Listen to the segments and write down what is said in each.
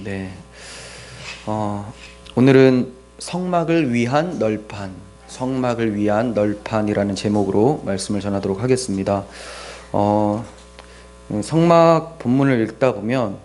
네. 오늘은 성막을 위한 널판, 성막을 위한 널판이라는 제목으로 말씀을 전하도록 하겠습니다. 성막 본문을 읽다 보면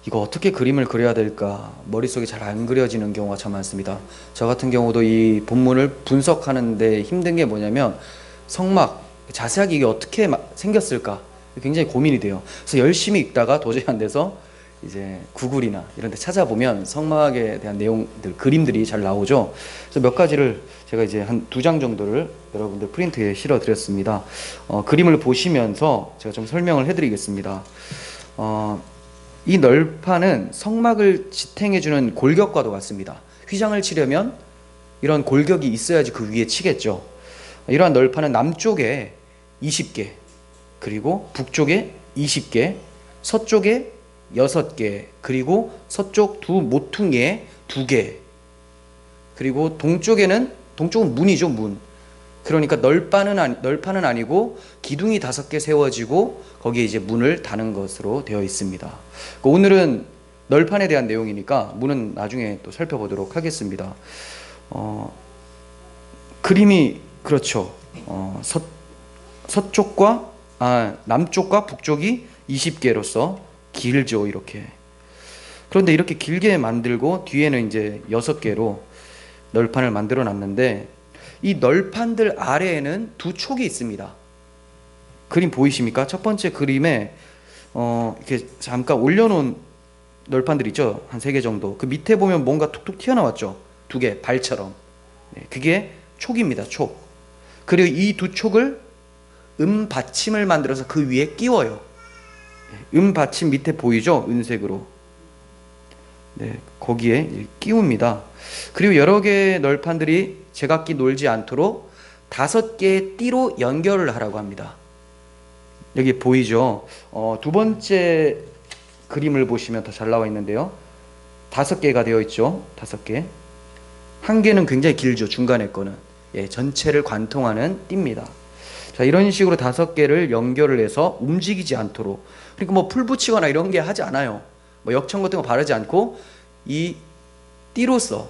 이거 어떻게 그림을 그려야 될까 머릿속에 잘 안 그려지는 경우가 참 많습니다. 저 같은 경우도 이 본문을 분석하는데 힘든 게 뭐냐면 성막 자세하게 이게 어떻게 생겼을까 굉장히 고민이 돼요. 그래서 열심히 읽다가 도저히 안 돼서 이제 구글이나 이런 데 찾아보면 성막에 대한 내용들, 그림들이 잘 나오죠. 그래서 몇 가지를 제가 이제 한 2장 정도를 여러분들 프린트에 실어 드렸습니다. 그림을 보시면서 제가 좀 설명을 해 드리겠습니다. 이 널판은 성막을 지탱해주는 골격과도 같습니다. 휘장을 치려면 이런 골격이 있어야지 그 위에 치겠죠. 이러한 널판은 남쪽에 20개, 그리고 북쪽에 20개, 서쪽에 6개, 그리고 서쪽 두 모퉁이에 2개, 그리고 동쪽은 문이죠, 문. 그러니까 널판은 아니고 기둥이 5개 세워지고 거기에 이제 문을 다는 것으로 되어 있습니다. 오늘은 널판에 대한 내용이니까 문은 나중에 또 살펴보도록 하겠습니다. 그림이 그렇죠. 남쪽과 북쪽이 20개로서 길죠, 이렇게. 그런데 이렇게 길게 만들고 뒤에는 이제 6개로 널판을 만들어 놨는데 이 널판들 아래에는 2 촉이 있습니다. 그림 보이십니까? 첫 번째 그림에 이렇게 잠깐 올려놓은 널판들 있죠? 한 3개 정도. 그 밑에 보면 뭔가 툭툭 튀어나왔죠? 2개, 발처럼. 네, 그게 촉입니다, 촉. 그리고 이 2 촉을 받침을 만들어서 그 위에 끼워요. 받침 밑에 보이죠? 은색으로. 네, 거기에 끼웁니다. 그리고 여러 개의 널판들이 제각기 놀지 않도록 5개의 띠로 연결을 하라고 합니다. 여기 보이죠? 2번째 그림을 보시면 더 잘 나와 있는데요. 5개가 되어 있죠. 5개. 한 개는 굉장히 길죠. 중간에 거는. 전체를 관통하는 띠입니다. 자, 이런 식으로 5개를 연결을 해서 움직이지 않도록. 그러니까 뭐 풀 붙이거나 이런 게 하지 않아요. 뭐 역청 같은 거 바르지 않고 이 띠로서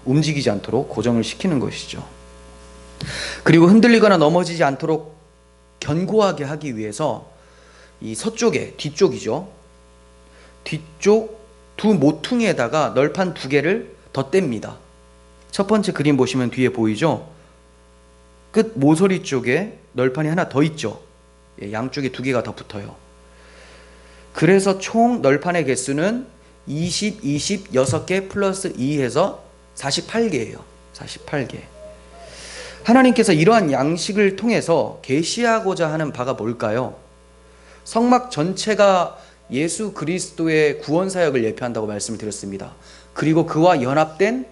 움직이지 않도록 고정을 시키는 것이죠. 그리고 흔들리거나 넘어지지 않도록 견고하게 하기 위해서 이 뒤쪽이죠. 뒤쪽 2 모퉁이에다가 널판 2개를 덧댑니다. 첫 번째 그림 보시면 뒤에 보이죠? 끝 모서리 쪽에 널판이 하나 더 있죠. 양쪽에 2개가 더 붙어요. 그래서 총 널판의 개수는 20, 6개 플러스 2 해서 48개예요. 48개. 하나님께서 이러한 양식을 통해서 계시하고자 하는 바가 뭘까요? 성막 전체가 예수 그리스도의 구원 사역을 예표한다고 말씀을 드렸습니다. 그리고 그와 연합된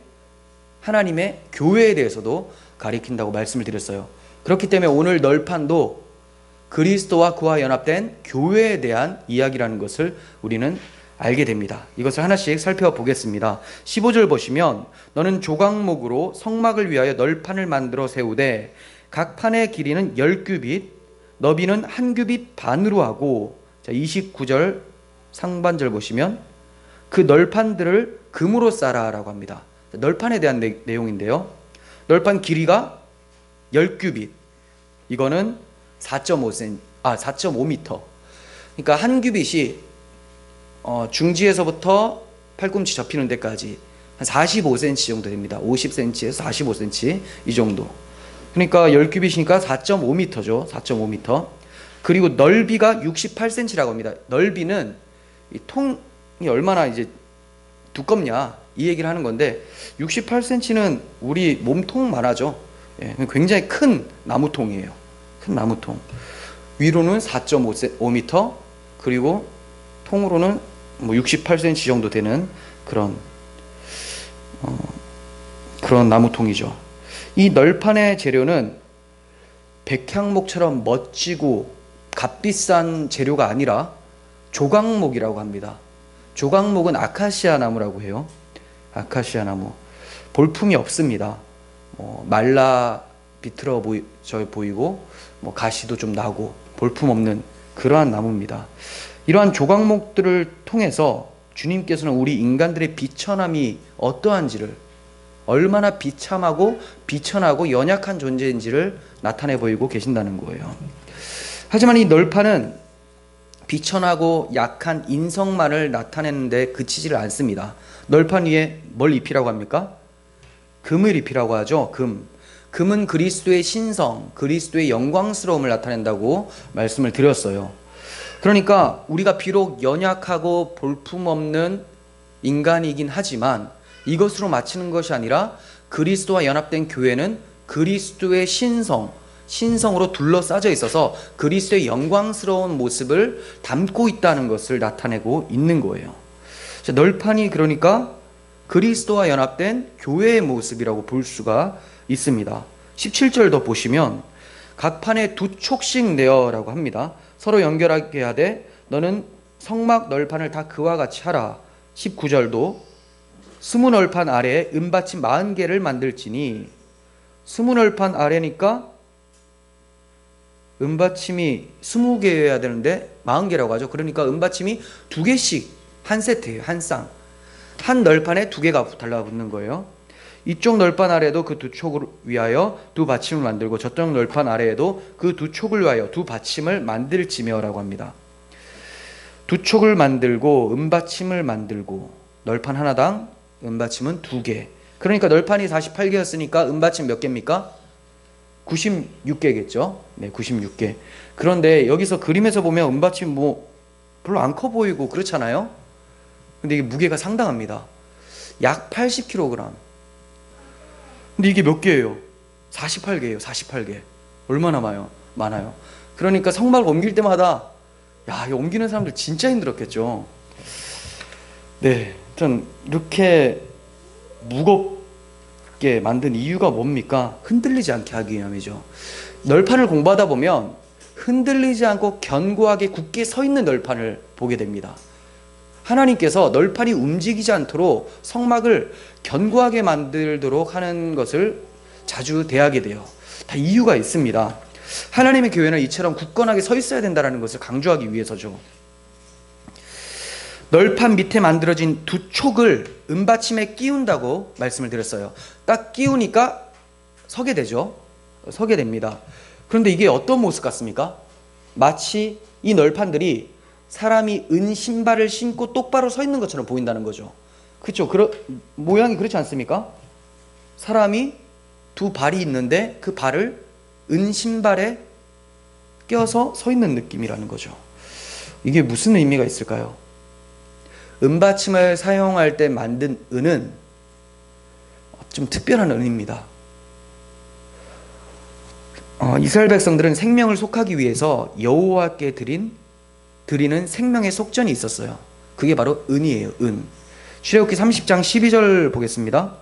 하나님의 교회에 대해서도 가리킨다고 말씀을 드렸어요. 그렇기 때문에 오늘 널판도 그리스도와 그와 연합된 교회에 대한 이야기라는 것을 우리는 알게 됩니다. 이것을 하나씩 살펴보겠습니다. 15절 보시면 너는 조각목으로 성막을 위하여 널판을 만들어 세우되 각 판의 길이는 10규빗, 너비는 1규빗 반으로 하고, 자, 29절 상반절 보시면 그 널판들을 금으로 쌓아라라고 합니다. 널판에 대한 내용인데요. 널판 길이가 10규빗. 이거는 4.5m. 그러니까 1규빗이 중지에서부터 팔꿈치 접히는 데까지 한 45cm 정도 됩니다. 50cm에서 45cm 이 정도. 그러니까 10규빗이니까 4.5m죠. 4.5m. 그리고 넓이가 68cm라고 합니다. 넓이는 이 통이 얼마나 이제 두껍냐 이 얘기를 하는 건데 68cm는 우리 몸통만 하죠. 굉장히 큰 나무통이에요. 큰 나무통. 위로는 4.5m, 그리고 통으로는 뭐 68cm 정도 되는 그런 나무통이죠. 이 널판의 재료는 백향목처럼 멋지고 값비싼 재료가 아니라 조각목이라고 합니다. 조각목은 아카시아 나무라고 해요. 아카시아 나무. 볼품이 없습니다. 말라 비틀어 보이고 가시도 좀 나고 볼품 없는 그러한 나무입니다. 이러한 조각목들을 통해서 주님께서는 우리 인간들의 비천함이 어떠한지를, 얼마나 비참하고 비천하고 연약한 존재인지를 나타내 보이고 계신다는 거예요. 하지만 이 널판은 비천하고 약한 인성만을 나타내는데 그치지를 않습니다. 널판 위에 뭘 입히라고 합니까? 금을 입히라고 하죠. 금은 그리스도의 신성, 그리스도의 영광스러움을 나타낸다고 말씀을 드렸어요. 그러니까 우리가 비록 연약하고 볼품없는 인간이긴 하지만 이것으로 마치는 것이 아니라 그리스도와 연합된 교회는 그리스도의 신성으로 둘러싸여 있어서 그리스도의 영광스러운 모습을 담고 있다는 것을 나타내고 있는 거예요. 널판이 그러니까 그리스도와 연합된 교회의 모습이라고 볼 수가 있습니다. 17절 더 보시면 각 판에 2촉씩 내어라고 합니다. 서로 연결하게 하되 너는 성막 널판을 다 그와 같이 하라. 19절도 20널판 아래에 은받침 40개를 만들지니, 20널판 아래니까 은받침이 20개여야 되는데 40개라고 하죠. 그러니까 은받침이 2개씩 한 세트예요. 한 쌍. 한 널판에 2개가 달라붙는 거예요. 이쪽 널판 아래에도 그 2촉을 위하여 2받침을 만들고 저쪽 널판 아래에도 그 2촉을 위하여 2받침을 만들지며라고 합니다. 2촉을 만들고 은받침을 만들고 널판 하나당 은받침은 2개. 그러니까 널판이 48개였으니까 은받침 몇 개입니까? 96개겠죠. 네, 96개. 그런데 여기서 그림에서 보면 은받침 뭐 별로 안 커 보이고 그렇잖아요. 근데 이게 무게가 상당합니다. 약 80kg. 근데 이게 몇 개예요? 48개예요. 48개. 얼마나 많아요. 그러니까 성막을 옮길 때마다 이거 옮기는 사람들 진짜 힘들었겠죠. 네, 전 이렇게 무겁게 만든 이유가 뭡니까? 흔들리지 않게 하기 위함이죠. 널판을 공부하다 보면 흔들리지 않고 견고하게 굳게 서 있는 널판을 보게 됩니다. 하나님께서 널판이 움직이지 않도록 성막을 견고하게 만들도록 하는 것을 자주 대하게 돼요. 다 이유가 있습니다. 하나님의 교회는 이처럼 굳건하게 서 있어야 된다는 것을 강조하기 위해서죠. 널판 밑에 만들어진 2촉을 은받침에 끼운다고 말씀을 드렸어요. 딱 끼우니까 서게 되죠. 서게 됩니다. 그런데 이게 어떤 모습 같습니까? 마치 이 널판들이 사람이 은 신발을 신고 똑바로 서 있는 것처럼 보인다는 거죠. 그렇죠? 모양이 그렇지 않습니까? 사람이 2발이 있는데 그 발을 은 신발에 껴서 서 있는 느낌이라는 거죠. 이게 무슨 의미가 있을까요? 은받침을 사용할 때 만든 은은 좀 특별한 은입니다. 이스라엘 백성들은 생명을 속하기 위해서 여호와께 드리는 생명의 속전이 있었어요. 그게 바로 은이에요. 은. 출애굽기 30장 12절 보겠습니다.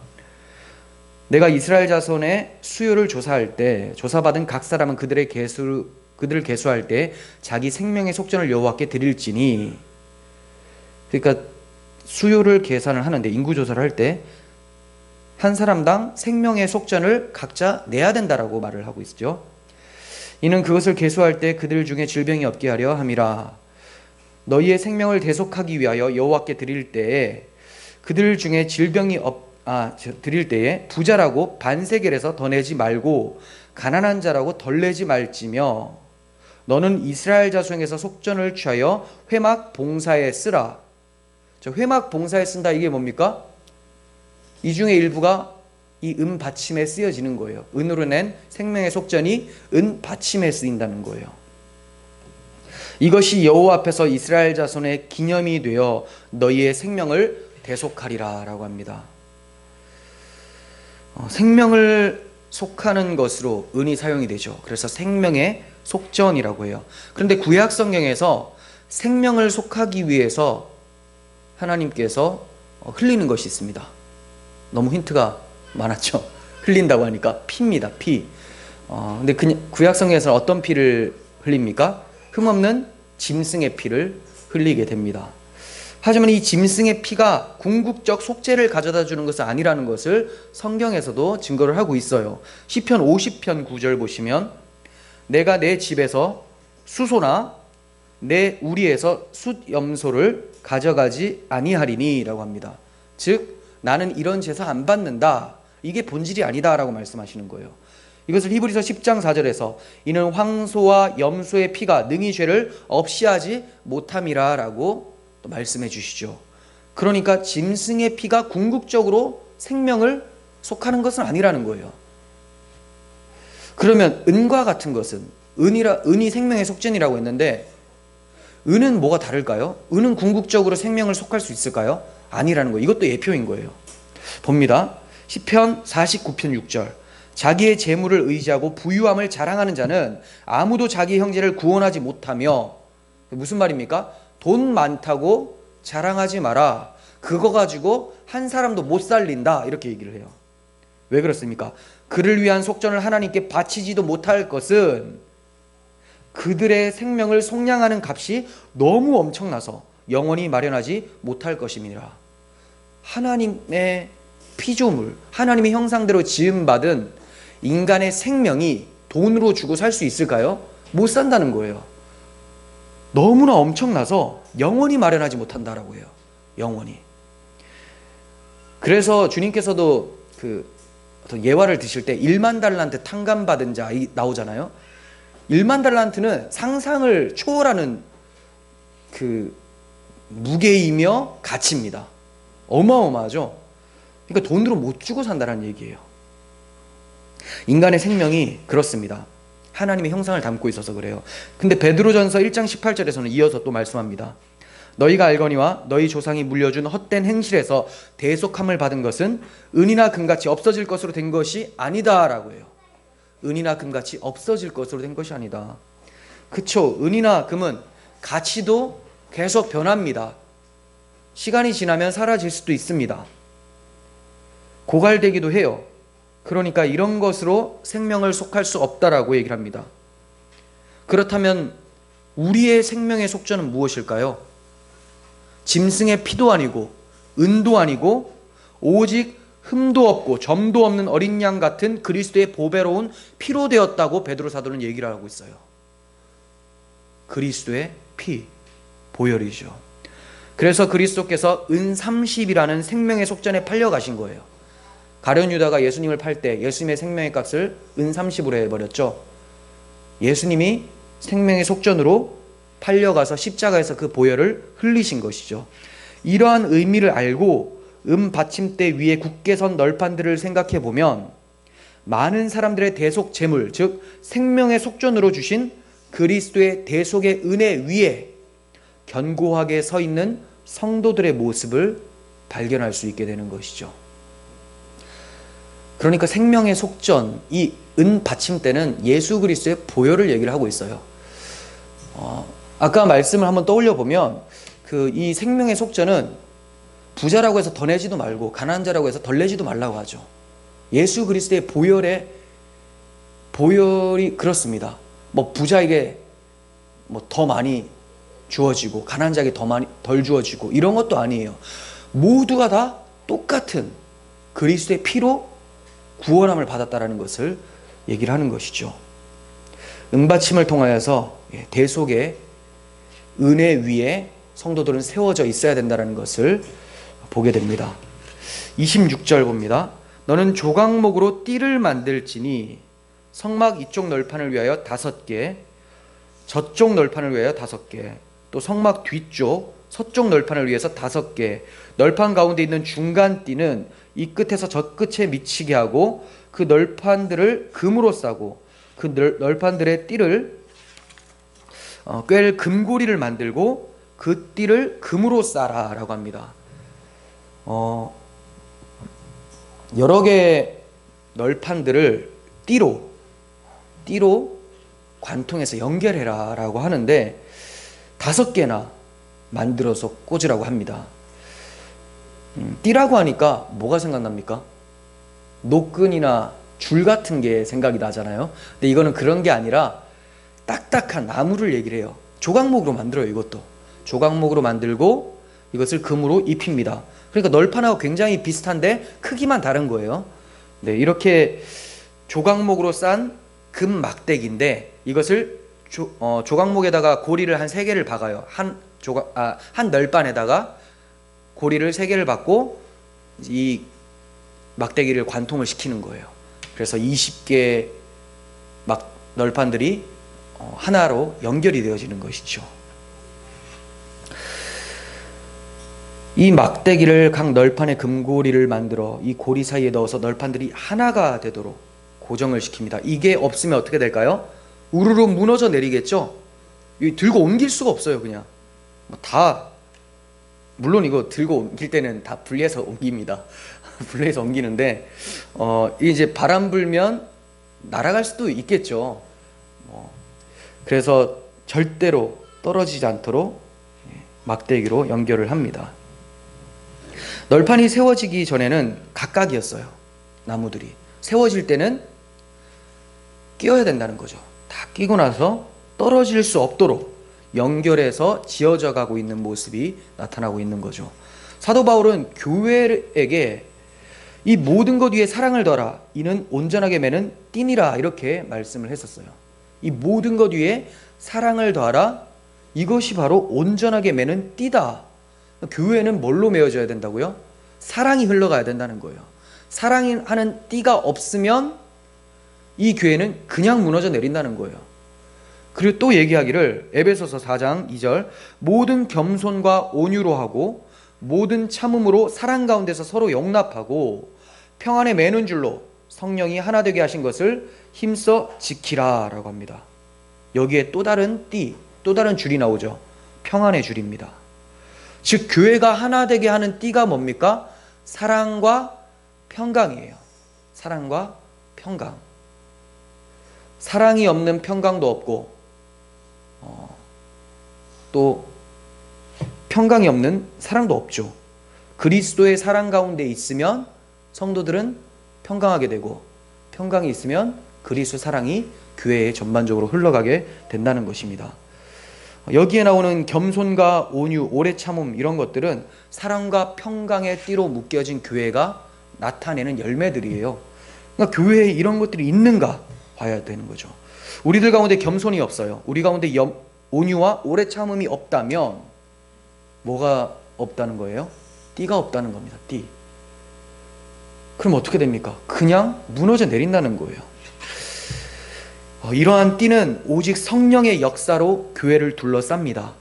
내가 이스라엘 자손의 수요를 조사할 때 조사받은 각 사람은 그들을 계수할 때 자기 생명의 속전을 여호와께 드릴지니. 그러니까 수요를 계산을 하는데, 인구조사를 할 때 한 사람당 생명의 속전을 각자 내야 된다라고 말을 하고 있죠. 이는 그것을 계수할 때 그들 중에 질병이 없게 하려 함이라. 너희의 생명을 대속하기 위하여 여호와께 드릴 때에 그들 중에 드릴 때에 부자라고 반세겔에서 더 내지 말고 가난한 자라고 덜 내지 말지며 너는 이스라엘 자손에서 속전을 취하여 회막 봉사에 쓰라. 회막 봉사에 쓴다, 이게 뭡니까? 이 중에 일부가 이 은 받침에 쓰여지는 거예요. 은으로 낸 생명의 속전이 은 받침에 쓰인다는 거예요. 이것이 여호와 앞에서 이스라엘 자손의 기념이 되어 너희의 생명을 대속하리라 라고 합니다. 생명을 속하는 것으로 은이 사용이 되죠. 그래서 생명의 속전이라고 해요. 그런데 구약 성경에서 생명을 속하기 위해서 하나님께서 흘리는 것이 있습니다. 너무 힌트가 많았죠. 흘린다고 하니까 피입니다. 피. 근데 구약 성경에서는 어떤 피를 흘립니까? 흠없는 짐승의 피를 흘리게 됩니다. 하지만 이 짐승의 피가 궁극적 속죄를 가져다 주는 것은 아니라는 것을 성경에서도 증거를 하고 있어요. 시편 50편 9절 보시면 내가 내 집에서 수소나 내 우리에서 숫염소를 가져가지 아니하리니 라고 합니다. 즉 나는 이런 제사 안 받는다, 이게 본질이 아니다 라고 말씀하시는 거예요. 이것을 히브리서 10장 4절에서 이는 황소와 염소의 피가 능히 죄를 없이 하지 못함이라 라고 또 말씀해 주시죠. 그러니까 짐승의 피가 궁극적으로 생명을 속하는 것은 아니라는 거예요. 그러면 은과 같은 것은, 은이 생명의 속전이라고 했는데 은은 뭐가 다를까요? 은은 궁극적으로 생명을 속할 수 있을까요? 아니라는 거예요. 이것도 예표인 거예요. 봅니다. 시편 49편 6절. 자기의 재물을 의지하고 부유함을 자랑하는 자는 아무도 자기 형제를 구원하지 못하며, 무슨 말입니까? 돈 많다고 자랑하지 마라. 그거 가지고 한 사람도 못 살린다. 이렇게 얘기를 해요. 왜 그렇습니까? 그를 위한 속전을 하나님께 바치지도 못할 것은 그들의 생명을 속량하는 값이 너무 엄청나서 영원히 마련하지 못할 것임이라. 하나님의 피조물, 하나님의 형상대로 지음받은 인간의 생명이 돈으로 주고 살 수 있을까요? 못 산다는 거예요. 너무나 엄청나서 영원히 마련하지 못한다라고 해요. 영원히. 그래서 주님께서도 그 어떤 예화를 드실 때 1만 달란트 탕감받은 자 나오잖아요. 1만 달란트는 상상을 초월하는 그 무게이며 가치입니다. 어마어마하죠. 그러니까 돈으로 못 주고 산다는 얘기예요. 인간의 생명이 그렇습니다. 하나님의 형상을 담고 있어서 그래요. 근데 베드로전서 1장 18절에서는 이어서 또 말씀합니다. 너희가 알거니와 너희 조상이 물려준 헛된 행실에서 대속함을 받은 것은 은이나 금같이 없어질 것으로 된 것이 아니다 라고 해요. 은이나 금같이 없어질 것으로 된 것이 아니다. 그쵸, 은이나 금은 가치도 계속 변합니다. 시간이 지나면 사라질 수도 있습니다. 고갈되기도 해요. 그러니까 이런 것으로 생명을 속할 수 없다라고 얘기를 합니다. 그렇다면 우리의 생명의 속전은 무엇일까요? 짐승의 피도 아니고 은도 아니고 오직 흠도 없고 점도 없는 어린 양 같은 그리스도의 보배로운 피로 되었다고 베드로 사도는 얘기를 하고 있어요. 그리스도의 피, 보혈이죠. 그래서 그리스도께서 은 30이라는 생명의 속전에 팔려가신 거예요. 가룟 유다가 예수님을 팔 때 예수님의 생명의 값을 은 30으로 해버렸죠. 예수님이 생명의 속전으로 팔려가서 십자가에서 그 보혈을 흘리신 것이죠. 이러한 의미를 알고 받침대 위에 굳게 선 널판들을 생각해 보면 많은 사람들의 대속 제물, 즉 생명의 속전으로 주신 그리스도의 대속의 은혜 위에 견고하게 서 있는 성도들의 모습을 발견할 수 있게 되는 것이죠. 그러니까 생명의 속전, 이 은 받침대는 예수 그리스도의 보혈을 얘기를 하고 있어요. 아까 말씀을 한번 떠올려 보면 이 생명의 속전은 부자라고 해서 더 내지도 말고 가난한 자라고 해서 덜 내지도 말라고 하죠. 예수 그리스도의 보혈이 그렇습니다. 뭐 부자에게 뭐 더 많이 주어지고 가난한 자에게 덜 주어지고 이런 것도 아니에요. 모두가 다 똑같은 그리스도의 피로 구원함을 받았다라는 것을 얘기를 하는 것이죠. 은받침을 통하여서 대속의 은혜 위에 성도들은 세워져 있어야 된다는 것을 보게 됩니다. 26절 봅니다. 너는 조각목으로 띠를 만들지니 성막 이쪽 널판을 위하여 5개, 저쪽 널판을 위하여 5개, 또 성막 뒤쪽 서쪽 널판을 위해서 5개, 널판 가운데 있는 중간 띠는 이 끝에서 저 끝에 미치게 하고 그 널판들을 금으로 싸고 그 널판들의 띠를 꿰를 금고리를 만들고 그 띠를 금으로 싸라 라고 합니다. 여러 개의 널판들을 띠로 관통해서 연결해라 라고 하는데 5개나 만들어서 꽂으라고 합니다. 띠라고 하니까 뭐가 생각납니까? 노끈이나 줄 같은 게 생각이 나잖아요. 근데 이거는 그런 게 아니라 딱딱한 나무를 얘기를 해요. 조각목으로 만들어요. 이것도 조각목으로 만들고 이것을 금으로 입힙니다. 그러니까 널판하고 굉장히 비슷한데 크기만 다른 거예요. 네, 이렇게 조각목으로 싼 금 막대기인데 이것을 조각목에다가 고리를 한 3개를 박아요. 한 널판에다가 고리를 3개를 박고 이 막대기를 관통을 시키는 거예요. 그래서 20개 널판들이 하나로 연결이 되어지는 것이죠. 이 막대기를 각 널판에 금고리를 만들어 이 고리 사이에 넣어서 널판들이 하나가 되도록 고정을 시킵니다. 이게 없으면 어떻게 될까요? 우르르 무너져 내리겠죠. 들고 옮길 수가 없어요. 그냥 다, 물론 이거 들고 옮길 때는 다 분리해서 옮깁니다. 분리해서 옮기는데 이제 바람 불면 날아갈 수도 있겠죠. 그래서 절대로 떨어지지 않도록 막대기로 연결을 합니다. 널판이 세워지기 전에는 각각이었어요. 나무들이 세워질 때는 끼워야 된다는 거죠. 다 끼고 나서 떨어질 수 없도록 연결해서 지어져 가고 있는 모습이 나타나고 있는 거죠. 사도 바울은 교회에게 이 모든 것 위에 사랑을 더하라, 이는 온전하게 매는 띠니라, 이렇게 말씀을 했었어요. 이 모든 것 위에 사랑을 더하라, 이것이 바로 온전하게 매는 띠다. 교회는 뭘로 메어져야 된다고요? 사랑이 흘러가야 된다는 거예요. 사랑하는 띠가 없으면 이 교회는 그냥 무너져 내린다는 거예요. 그리고 또 얘기하기를, 에베소서 4장 2절, 모든 겸손과 온유로 하고 모든 참음으로 사랑 가운데서 서로 용납하고 평안에 매는 줄로 성령이 하나 되게 하신 것을 힘써 지키라 라고 합니다. 여기에 또 다른 띠, 또 다른 줄이 나오죠. 평안의 줄입니다. 즉 교회가 하나 되게 하는 띠가 뭡니까? 사랑과 평강이에요. 사랑과 평강. 사랑이 없는 평강도 없고 또 평강이 없는 사랑도 없죠. 그리스도의 사랑 가운데 있으면 성도들은 평강하게 되고, 평강이 있으면 그리스도 사랑이 교회에 전반적으로 흘러가게 된다는 것입니다. 여기에 나오는 겸손과 온유, 오래 참음, 이런 것들은 사랑과 평강의 띠로 묶여진 교회가 나타내는 열매들이에요. 그러니까 교회에 이런 것들이 있는가 봐야 되는 거죠. 우리들 가운데 겸손이 없어요. 우리 가운데 온유와 오래 참음이 없다면 뭐가 없다는 거예요? 띠가 없다는 겁니다. 띠. 그럼 어떻게 됩니까? 그냥 무너져 내린다는 거예요. 이러한 띠는 오직 성령의 역사로 교회를 둘러쌉니다.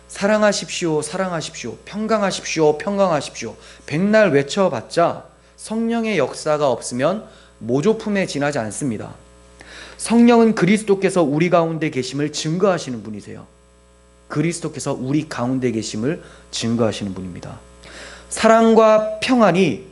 사랑하십시오, 사랑하십시오, 평강하십시오, 평강하십시오, 백날 외쳐봤자 성령의 역사가 없으면 모조품에 지나지 않습니다. 성령은 그리스도께서 우리 가운데 계심을 증거하시는 분이세요. 그리스도께서 우리 가운데 계심을 증거하시는 분입니다. 사랑과 평안이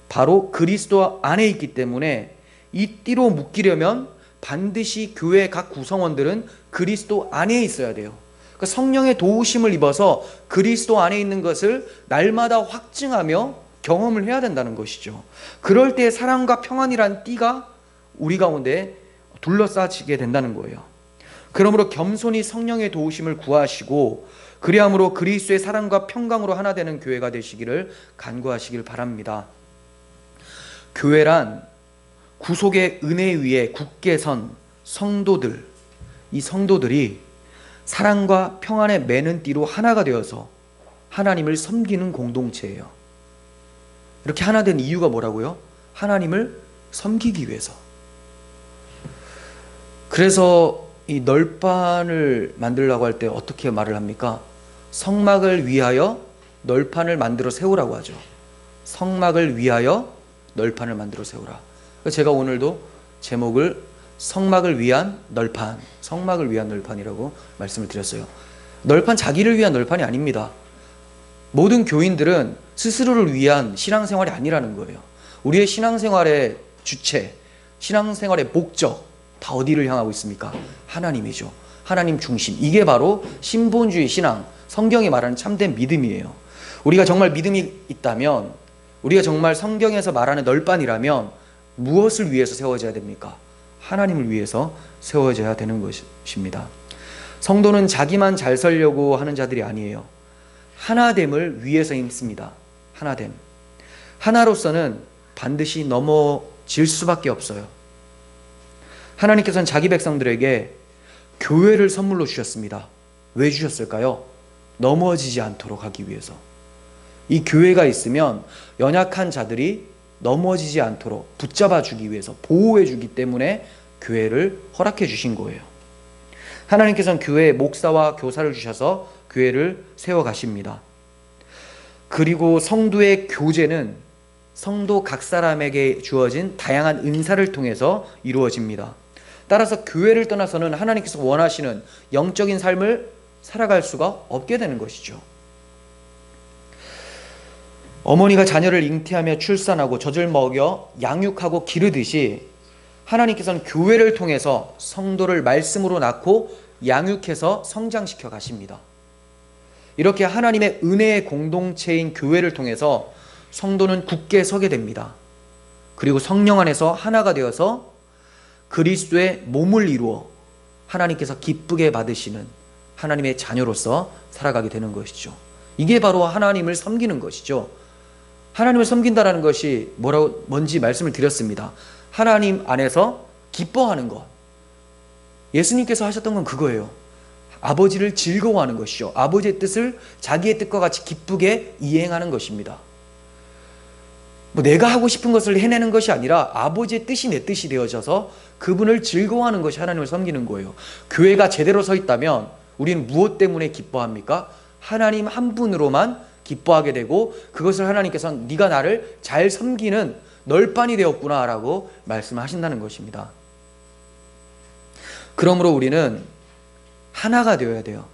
바로 그리스도 안에 있기 때문에 이 띠로 묶이려면 반드시 교회 각 구성원들은 그리스도 안에 있어야 돼요. 그러니까 성령의 도우심을 입어서 그리스도 안에 있는 것을 날마다 확증하며 경험을 해야 된다는 것이죠. 그럴 때 사랑과 평안이란 띠가 우리 가운데 둘러싸지게 된다는 거예요. 그러므로 겸손히 성령의 도우심을 구하시고 그리함으로 그리스도의 사랑과 평강으로 하나 되는 교회가 되시기를 간구하시길 바랍니다. 교회란 구속의 은혜 위에 굳게 선 성도들, 이 성도들이 사랑과 평안에 매는 띠로 하나가 되어서 하나님을 섬기는 공동체예요. 이렇게 하나 된 이유가 뭐라고요? 하나님을 섬기기 위해서. 그래서 이 널판을 만들려고 할 때 어떻게 말을 합니까? 성막을 위하여 널판을 만들어 세우라고 하죠. 성막을 위하여 널판을 만들어 세우라. 제가 오늘도 제목을 성막을 위한 널판, 성막을 위한 널판이라고 말씀을 드렸어요. 널판 자기를 위한 널판이 아닙니다. 모든 교인들은 스스로를 위한 신앙생활이 아니라는 거예요. 우리의 신앙생활의 주체, 신앙생활의 목적 다 어디를 향하고 있습니까? 하나님이죠. 하나님 중심. 이게 바로 신본주의 신앙, 성경이 말하는 참된 믿음이에요. 우리가 정말 믿음이 있다면, 우리가 정말 성경에서 말하는 널판이라면 무엇을 위해서 세워져야 됩니까? 하나님을 위해서 세워져야 되는 것입니다. 성도는 자기만 잘 살려고 하는 자들이 아니에요. 하나됨을 위해서 힘씁니다. 하나됨. 하나로서는 반드시 넘어질 수밖에 없어요. 하나님께서는 자기 백성들에게 교회를 선물로 주셨습니다. 왜 주셨을까요? 넘어지지 않도록 하기 위해서. 이 교회가 있으면 연약한 자들이 넘어지지 않도록 붙잡아 주기 위해서, 보호해 주기 때문에 교회를 허락해 주신 거예요. 하나님께서는 교회에 목사와 교사를 주셔서 교회를 세워 가십니다. 그리고 성도의 교제는 성도 각 사람에게 주어진 다양한 은사를 통해서 이루어집니다. 따라서 교회를 떠나서는 하나님께서 원하시는 영적인 삶을 살아갈 수가 없게 되는 것이죠. 어머니가 자녀를 잉태하며 출산하고 젖을 먹여 양육하고 기르듯이 하나님께서는 교회를 통해서 성도를 말씀으로 낳고 양육해서 성장시켜 가십니다. 이렇게 하나님의 은혜의 공동체인 교회를 통해서 성도는 굳게 서게 됩니다. 그리고 성령 안에서 하나가 되어서 그리스도의 몸을 이루어 하나님께서 기쁘게 받으시는 하나님의 자녀로서 살아가게 되는 것이죠. 이게 바로 하나님을 섬기는 것이죠. 하나님을 섬긴다라는 것이 뭔지 말씀을 드렸습니다. 하나님 안에서 기뻐하는 것. 예수님께서 하셨던 건 그거예요. 아버지를 즐거워하는 것이죠. 아버지의 뜻을 자기의 뜻과 같이 기쁘게 이행하는 것입니다. 내가 하고 싶은 것을 해내는 것이 아니라 아버지의 뜻이 내 뜻이 되어져서 그분을 즐거워하는 것이 하나님을 섬기는 거예요. 교회가 제대로 서 있다면 우리는 무엇 때문에 기뻐합니까? 하나님 한 분으로만 기뻐하게 되고, 그것을 하나님께서는 네가 나를 잘 섬기는 널빤이 되었구나 라고 말씀하신다는 것입니다. 그러므로 우리는 하나가 되어야 돼요.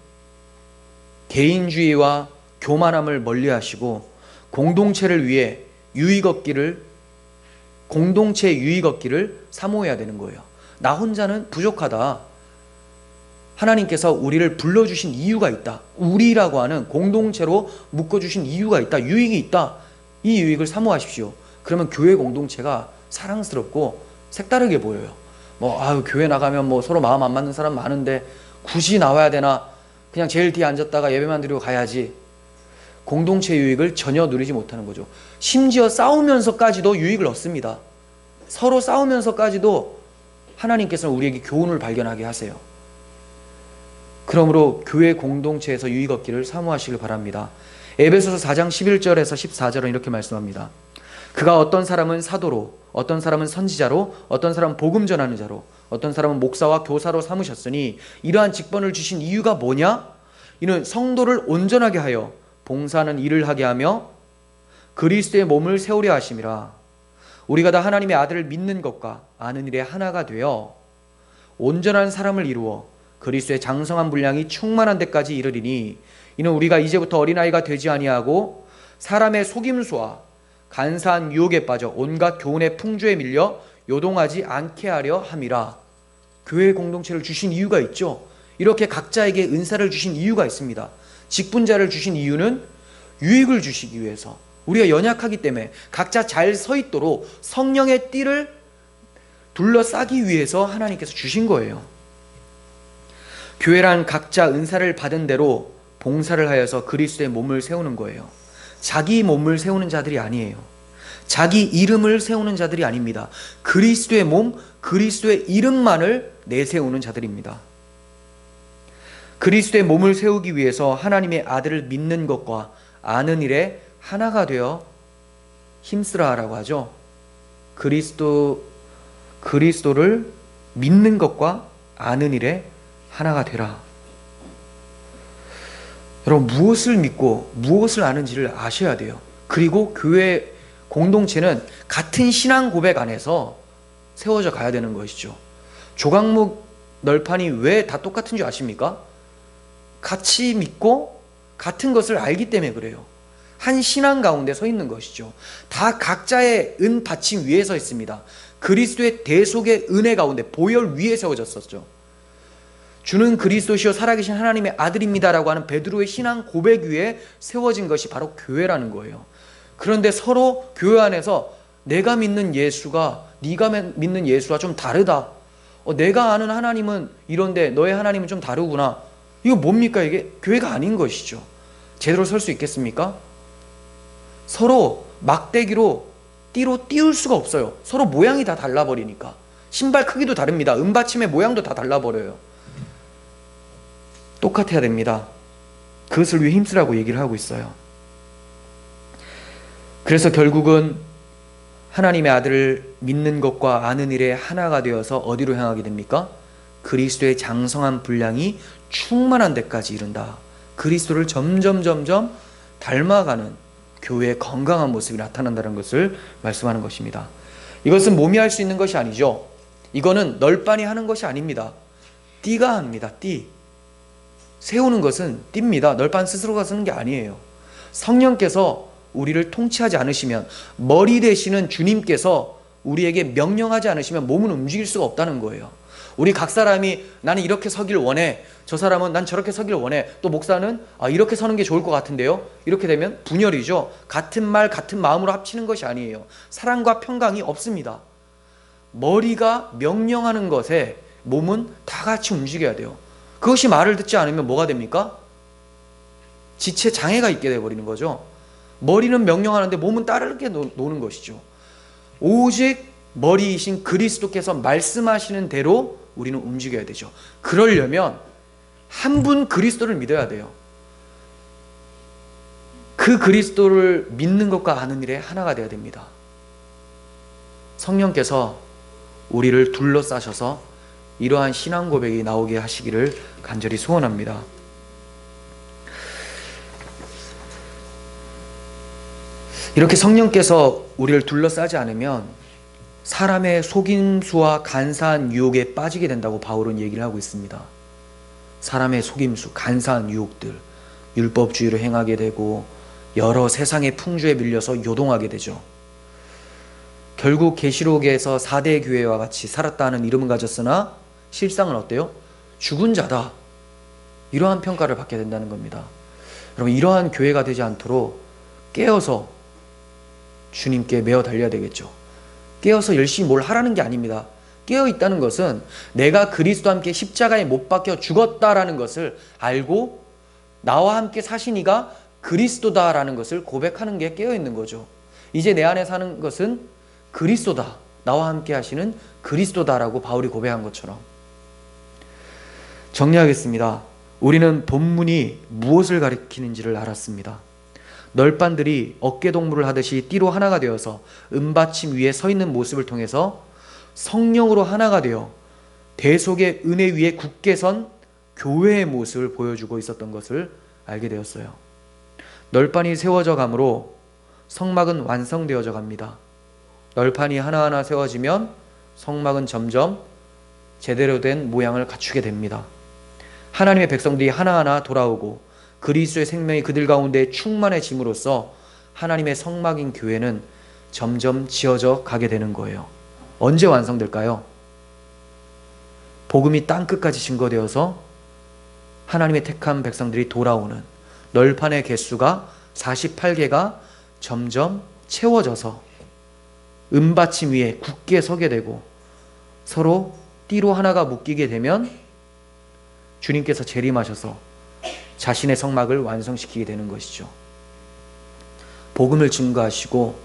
개인주의와 교만함을 멀리하시고 공동체를 위해 공동체의 유익 얻기를 사모해야 되는 거예요. 나 혼자는 부족하다. 하나님께서 우리를 불러주신 이유가 있다. 우리라고 하는 공동체로 묶어주신 이유가 있다. 유익이 있다. 이 유익을 사모하십시오. 그러면 교회 공동체가 사랑스럽고 색다르게 보여요. 교회 나가면 서로 마음 안 맞는 사람 많은데 굳이 나와야 되나? 그냥 제일 뒤에 앉았다가 예배만 드리고 가야지. 공동체 유익을 전혀 누리지 못하는 거죠. 심지어 싸우면서까지도 유익을 얻습니다. 서로 싸우면서까지도 하나님께서는 우리에게 교훈을 발견하게 하세요. 그러므로 교회 공동체에서 유익 얻기를 사모하시길 바랍니다. 에베소서 4장 11절에서 14절은 이렇게 말씀합니다. 그가 어떤 사람은 사도로, 어떤 사람은 선지자로, 어떤 사람은 복음 전하는 자로, 어떤 사람은 목사와 교사로 삼으셨으니 이러한 직분을 주신 이유가 뭐냐? 이는 성도를 온전하게 하여 봉사하는 일을 하게 하며 그리스도의 몸을 세우려 하심이라. 우리가 다 하나님의 아들을 믿는 것과 아는 일에 하나가 되어 온전한 사람을 이루어 그리스도의 장성한 분량이 충만한 데까지 이르리니, 이는 우리가 이제부터 어린아이가 되지 아니하고 사람의 속임수와 간사한 유혹에 빠져 온갖 교훈의 풍조에 밀려 요동하지 않게 하려 함이라. 교회 공동체를 주신 이유가 있죠. 이렇게 각자에게 은사를 주신 이유가 있습니다. 직분자를 주신 이유는 유익을 주시기 위해서, 우리가 연약하기 때문에 각자 잘 서 있도록 성령의 띠를 둘러싸기 위해서 하나님께서 주신 거예요. 교회란 각자 은사를 받은 대로 봉사를 하여서 그리스도의 몸을 세우는 거예요. 자기 몸을 세우는 자들이 아니에요. 자기 이름을 세우는 자들이 아닙니다. 그리스도의 몸, 그리스도의 이름만을 내세우는 자들입니다. 그리스도의 몸을 세우기 위해서 하나님의 아들을 믿는 것과 아는 일에 하나가 되어 힘쓰라라고 하죠. 그리스도를 믿는 것과 아는 일에 하나가 되라. 여러분, 무엇을 믿고 무엇을 아는지를 아셔야 돼요. 그리고 교회 공동체는 같은 신앙 고백 안에서 세워져 가야 되는 것이죠. 조각목 널판이 왜 다 똑같은 줄 아십니까? 같이 믿고 같은 것을 알기 때문에 그래요. 한 신앙 가운데 서 있는 것이죠. 다 각자의 은 받침 위에 서 있습니다. 그리스도의 대속의 은혜 가운데 보혈 위에 세워졌었죠. 주는 그리스도시요 살아계신 하나님의 아들입니다라고 하는 베드로의 신앙 고백 위에 세워진 것이 바로 교회라는 거예요. 그런데 서로 교회 안에서 내가 믿는 예수가 네가 믿는 예수와 좀 다르다. 내가 아는 하나님은 이런데 너의 하나님은 좀 다르구나. 이거 뭡니까? 이게 교회가 아닌 것이죠. 제대로 설 수 있겠습니까? 서로 막대기로 띠로 띄울 수가 없어요. 서로 모양이 다 달라버리니까. 신발 크기도 다릅니다. 은받침의 모양도 다 달라버려요. 똑같아야 됩니다. 그것을 위해 힘쓰라고 얘기를 하고 있어요. 그래서 결국은 하나님의 아들을 믿는 것과 아는 일에 하나가 되어서 어디로 향하게 됩니까? 그리스도의 장성한 분량이 충만한 데까지 이른다. 그리스도를 점점 닮아가는 교회의 건강한 모습이 나타난다는 것을 말씀하는 것입니다. 이것은 몸이 할 수 있는 것이 아니죠. 이거는 널빤히 하는 것이 아닙니다. 띠가 합니다. 띠. 세우는 것은 띠입니다. 널빤 스스로가 쓰는 게 아니에요. 성령께서 우리를 통치하지 않으시면, 머리 되시는 주님께서 우리에게 명령하지 않으시면 몸은 움직일 수가 없다는 거예요. 우리 각 사람이 나는 이렇게 서길 원해, 저 사람은 난 저렇게 서길 원해, 또 목사는 이렇게 서는 게 좋을 것 같은데요. 이렇게 되면 분열이죠. 같은 말 같은 마음으로 합치는 것이 아니에요. 사랑과 평강이 없습니다. 머리가 명령하는 것에 몸은 다 같이 움직여야 돼요. 그것이 말을 듣지 않으면 뭐가 됩니까? 지체 장애가 있게 되어버리는 거죠. 머리는 명령하는데 몸은 따르게 노는 것이죠. 오직 머리이신 그리스도께서 말씀하시는 대로 우리는 움직여야 되죠. 그러려면 한 분 그리스도를 믿어야 돼요. 그 그리스도를 믿는 것과 아는 일에 하나가 되어야 됩니다. 성령께서 우리를 둘러싸셔서 이러한 신앙 고백이 나오게 하시기를 간절히 소원합니다. 이렇게 성령께서 우리를 둘러싸지 않으면 사람의 속임수와 간사한 유혹에 빠지게 된다고 바울은 얘기를 하고 있습니다. 사람의 속임수, 간사한 유혹들, 율법주의로 행하게 되고 여러 세상의 풍조에 밀려서 요동하게 되죠. 결국 계시록에서 4대 교회와 같이 살았다는 이름은 가졌으나 실상은 어때요? 죽은 자다. 이러한 평가를 받게 된다는 겁니다. 여러분, 이러한 교회가 되지 않도록 깨어서 주님께 매어 달려야 되겠죠. 깨어서 열심히 뭘 하라는 게 아닙니다. 깨어 있다는 것은 내가 그리스도와 함께 십자가에 못 박혀 죽었다라는 것을 알고 나와 함께 사신 이가 그리스도다라는 것을 고백하는 게 깨어 있는 거죠. 이제 내 안에 사는 것은 그리스도다. 나와 함께 하시는 그리스도다라고 바울이 고백한 것처럼. 정리하겠습니다. 우리는 본문이 무엇을 가리키는지를 알았습니다. 널빤들이 어깨동무를 하듯이 띠로 하나가 되어서 은받침 위에 서 있는 모습을 통해서 성령으로 하나가 되어 대속의 은혜 위에 굳게 선 교회의 모습을 보여주고 있었던 것을 알게 되었어요. 널판이 세워져 가므로 성막은 완성되어져 갑니다. 널판이 하나하나 세워지면 성막은 점점 제대로 된 모양을 갖추게 됩니다. 하나님의 백성들이 하나하나 돌아오고 그리스도의 생명이 그들 가운데 충만해짐으로써 하나님의 성막인 교회는 점점 지어져 가게 되는 거예요. 언제 완성될까요? 복음이 땅끝까지 증거되어서 하나님의 택한 백성들이 돌아오는 널판의 개수가 48개가 점점 채워져서 은받침 위에 굳게 서게 되고 서로 띠로 하나가 묶이게 되면 주님께서 재림하셔서 자신의 성막을 완성시키게 되는 것이죠. 복음을 증거하시고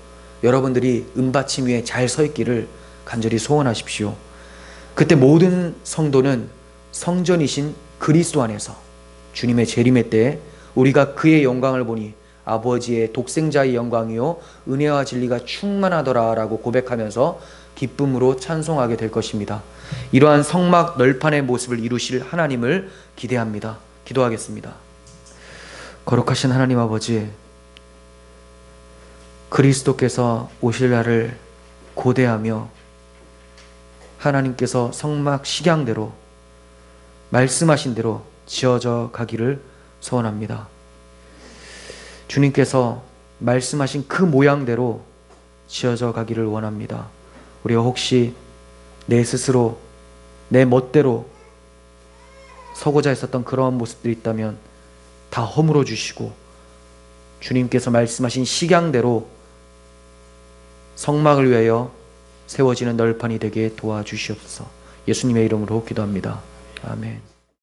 여러분들이 은받침 위에 잘 서 있기를 간절히 소원하십시오. 그때 모든 성도는 성전이신 그리스도 안에서 주님의 재림의 때에 우리가 그의 영광을 보니 아버지의 독생자의 영광이요 은혜와 진리가 충만하더라 라고 고백하면서 기쁨으로 찬송하게 될 것입니다. 이러한 성막 널판의 모습을 이루실 하나님을 기대합니다. 기도하겠습니다. 거룩하신 하나님 아버지, 그리스도께서 오실 날을 고대하며 하나님께서 성막 식양대로 말씀하신 대로 지어져 가기를 소원합니다. 주님께서 말씀하신 그 모양대로 지어져 가기를 원합니다. 우리가 혹시 내 스스로 내 멋대로 서고자 했었던 그러한 모습들이 있다면 다 허물어 주시고 주님께서 말씀하신 식양대로 성막을 위하여 세워지는 널판이 되게 도와주시옵소서. 예수님의 이름으로 기도합니다. 아멘.